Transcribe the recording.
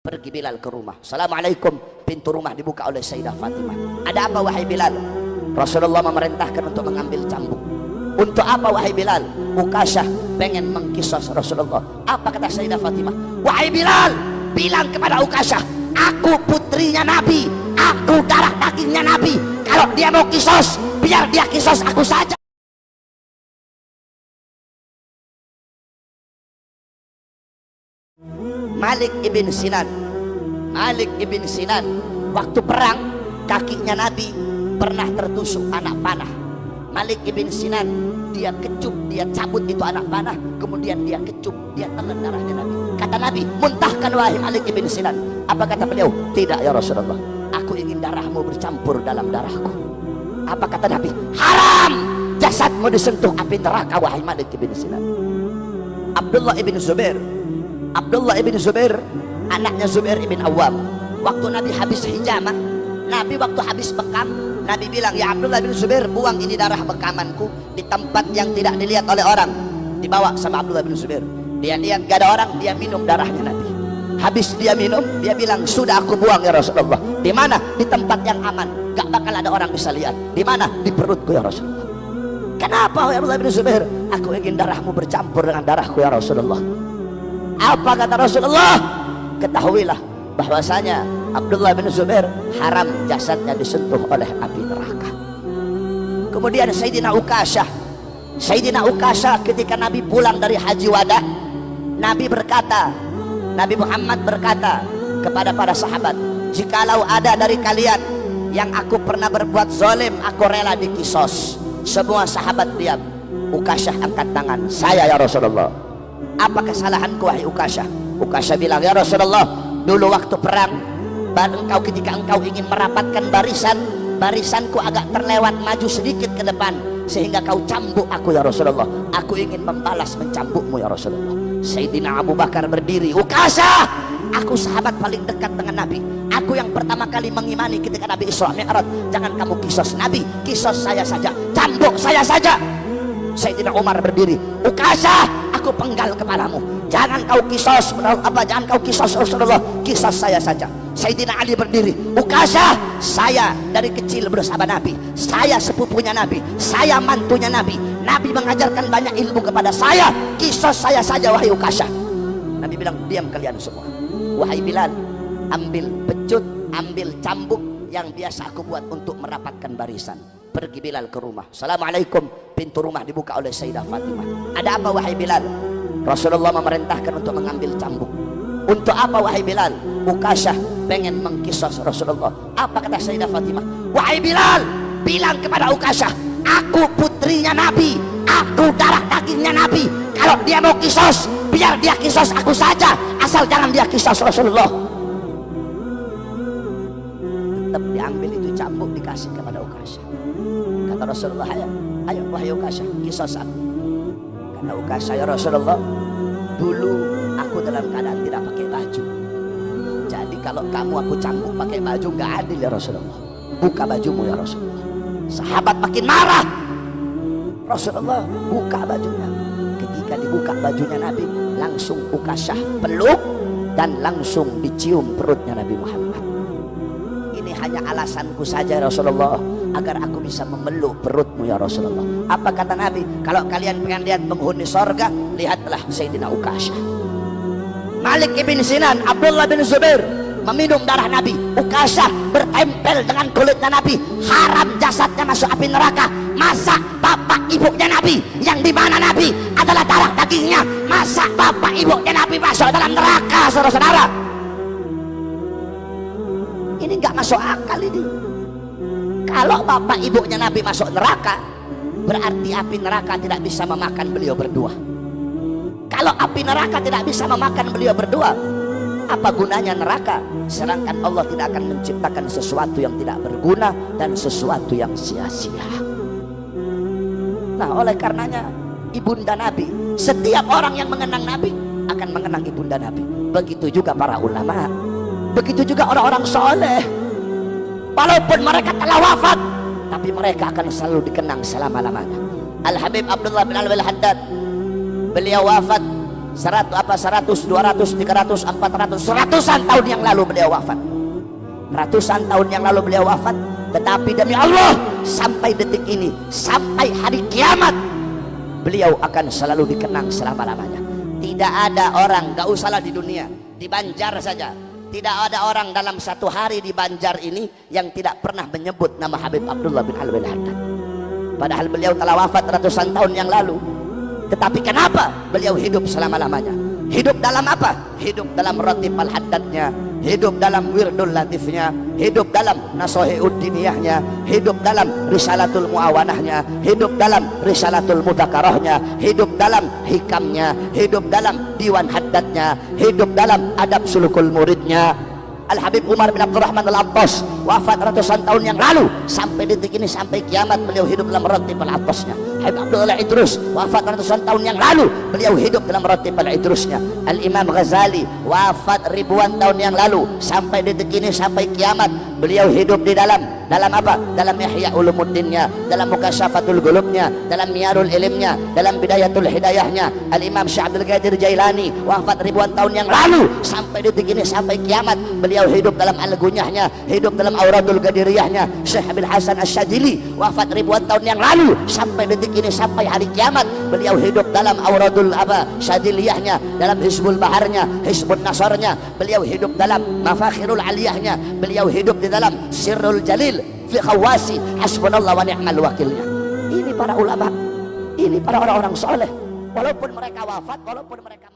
Pergi Bilal ke rumah. Assalamualaikum. Pintu rumah dibuka oleh Sayyidah Fatimah. Ada apa wahai Bilal? Rasulullah memerintahkan untuk mengambil cambuk. Untuk apa wahai Bilal? Ukasyah pengen mengkisos Rasulullah. Apa kata Sayyidah Fatimah? Wahai Bilal, bilang kepada Ukasyah, aku putrinya Nabi, aku darah dagingnya Nabi. Kalau dia mau kisos, biar dia kisos aku saja. Malik ibn Sinan waktu perang kakinya Nabi pernah tertusuk anak panah. Malik ibn Sinan dia kecup, dia cabut itu anak panah, kemudian dia kecup, dia telan darahnya Nabi. Kata Nabi, muntahkan wahai Malik ibn Sinan. Apa kata beliau? Tidak ya Rasulullah, aku ingin darahmu bercampur dalam darahku. Apa kata Nabi? Haram jasadmu disentuh api neraka wahai Malik ibn Sinan. Abdullah ibn Zubair anaknya Zubair ibn Awam, waktu Nabi habis hijamah, Nabi waktu habis bekam, Nabi bilang, ya Abdullah bin Zubair, buang ini darah bekamanku di tempat yang tidak dilihat oleh orang. Dibawa sama Abdullah bin Zubair, dia lihat gak ada orang, dia minum darahnya Nabi. Habis dia minum, dia bilang, sudah aku buang ya Rasulullah. Di mana? Di tempat yang aman, gak bakal ada orang bisa lihat. Di mana? Di perutku ya Rasulullah. Kenapa ya Abdullah bin Zubair? Aku ingin darahmu bercampur dengan darahku ya Rasulullah. Apa kata Rasulullah? Ketahuilah bahwasanya Abdullah bin Zubair haram jasadnya disentuh oleh api neraka. Kemudian Sayyidina Ukasyah ketika Nabi pulang dari haji wada, Nabi Muhammad berkata kepada para sahabat, jikalau ada dari kalian yang aku pernah berbuat zalim, aku rela dikisos. Semua sahabat diam. Ukasyah angkat tangan, saya ya Rasulullah. Apa kesalahanku wahai Ukasyah? Ukasyah bilang, ya Rasulullah, dulu waktu perang, ketika engkau ingin merapatkan barisanku agak terlewat maju sedikit ke depan, sehingga kau cambuk aku ya Rasulullah. Aku ingin membalas mencambukmu ya Rasulullah. Sayyidina Abu Bakar berdiri, Ukasyah, aku sahabat paling dekat dengan Nabi, aku yang pertama kali mengimani ketika Nabi Isra Mi'raj. Jangan kamu kisos Nabi, kisos saya saja, cambuk saya saja. Sayyidina Umar berdiri, Ukasyah, aku penggal kepalamu, jangan kau kisos Rasulullah, kisos saya saja. Sayyidina Ali berdiri, Ukasyah, saya dari kecil bersama Nabi, saya sepupunya Nabi, saya mantunya Nabi, Nabi mengajarkan banyak ilmu kepada saya, kisos saya saja wahai Ukasyah. Nabi bilang, diam kalian semua. Wahai Bilal, ambil pecut, ambil cambuk yang biasa aku buat untuk merapatkan barisan. Pergi Bilal ke rumah. Assalamualaikum. Pintu rumah dibuka oleh Sayyidah Fatimah. Ada apa wahai Bilal? Rasulullah memerintahkan untuk mengambil cambuk. Untuk apa wahai Bilal? Ukasyah pengen mengkisos Rasulullah. Apa kata Sayyidah Fatimah? Wahai Bilal, bilang kepada Ukasyah, aku putrinya Nabi, aku darah dagingnya Nabi. Kalau dia mau kisos, biar dia kisos aku saja, asal jangan dia kisos Rasulullah. Tetap diambil itu cambuk, dikasih kepada Ukasyah. Kata Rasulullah, ayo wahai Ukasyah, kisos aku. Kata Ukasyah, ya Rasulullah, dulu aku dalam keadaan tidak pakai baju, jadi kalau kamu aku cambuk pakai baju gak adil ya Rasulullah. Buka bajumu ya Rasulullah. Sahabat makin marah. Rasulullah buka bajunya. Ketika dibuka bajunya Nabi, langsung Ukasyah peluk dan langsung dicium perutnya Nabi Muhammad. Ini hanya alasanku saja ya Rasulullah, agar aku bisa memeluk perutmu ya Rasulullah. Apa kata Nabi? Kalau kalian pengen lihat penghuni sorga, lihatlah Sayyidina Ukasyah. Malik ibn Sinan, Abdullah bin Zubair meminum darah Nabi. Ukasyah bertempel dengan kulitnya Nabi, haram jasadnya masuk api neraka. Masa bapak ibunya Nabi, yang dimana Nabi adalah darah dagingnya, masa bapak ibunya Nabi masuk dalam neraka, saudara-saudara? Ini nggak masuk akal ini. Kalau bapak ibunya Nabi masuk neraka, berarti api neraka tidak bisa memakan beliau berdua. Kalau api neraka tidak bisa memakan beliau berdua, apa gunanya neraka? Sedangkan Allah tidak akan menciptakan sesuatu yang tidak berguna dan sesuatu yang sia-sia. Nah, oleh karenanya ibunda Nabi, setiap orang yang mengenang Nabi akan mengenang ibunda Nabi. Begitu juga para ulama, begitu juga orang-orang soleh. Walaupun mereka telah wafat, tapi mereka akan selalu dikenang selama-lamanya. Al-Habib Abdullah bin Al-Haddad, beliau wafat 100, 200, 300, 400, ratusan tahun yang lalu beliau wafat. Ratusan tahun yang lalu beliau wafat, tetapi demi Allah sampai detik ini, sampai hari kiamat, beliau akan selalu dikenang selama-lamanya. Tidak ada orang, gak usahlah di dunia, di Banjar saja, tidak ada orang dalam satu hari di Banjar ini yang tidak pernah menyebut nama Habib Abdullah bin Alwi Al-Haddad. Padahal beliau telah wafat ratusan tahun yang lalu, tetapi kenapa beliau hidup selama-lamanya? Hidup dalam apa? Hidup dalam Ratib Al-Haddadnya, hidup dalam Wirdul Latifnya, hidup dalam Nasohi'ud Diniyahnya, hidup dalam Risalatul Muawanahnya, hidup dalam Risalatul Mudzakarahnya, hidup dalam Hikamnya, hidup dalam Diwan Haddadnya, hidup dalam Adab Sulukul Muridnya. Al-Habib Umar bin Abdurrahman Al-Attas wafat ratusan tahun yang lalu, sampai detik ini, sampai kiamat beliau hidup dalam Ratib Al-Attasnya. Habib Abdullah Idrus wafat ratusan tahun yang lalu, beliau hidup dalam Ratib Al-Idrusnya. Al-Imam Ghazali wafat ribuan tahun yang lalu, sampai detik ini, sampai kiamat beliau hidup di dalam apa? Dalam Ihya Ulumuddinnya, dalam Mukasyafatul Qulubnya, dalam Miyarul Ilmnya, dalam Bidayatul Hidayahnya. Al-Imam Syekh Abdul Qadir Jailani wafat ribuan tahun yang lalu, sampai detik ini, sampai kiamat beliau hidup dalam Al-Gunyahnya, hidup dalam Auradul Qadiriyahnya. Syekh Abil Hasan Asy-Syadzili wafat ribuan tahun yang lalu, sampai detik ini, sampai hari kiamat beliau hidup dalam Auradul Syadziliyahnya, dalam Hizbul Baharnya, Hizbun Nasarnya. Beliau hidup dalam Mafakhirul Aliyahnya, beliau hidup di dalam Sirrul Jalil fi Khawasi Hasbunallah wa ni'mal wakilnya. Ini para ulama, ini para orang-orang soleh, walaupun mereka wafat, walaupun mereka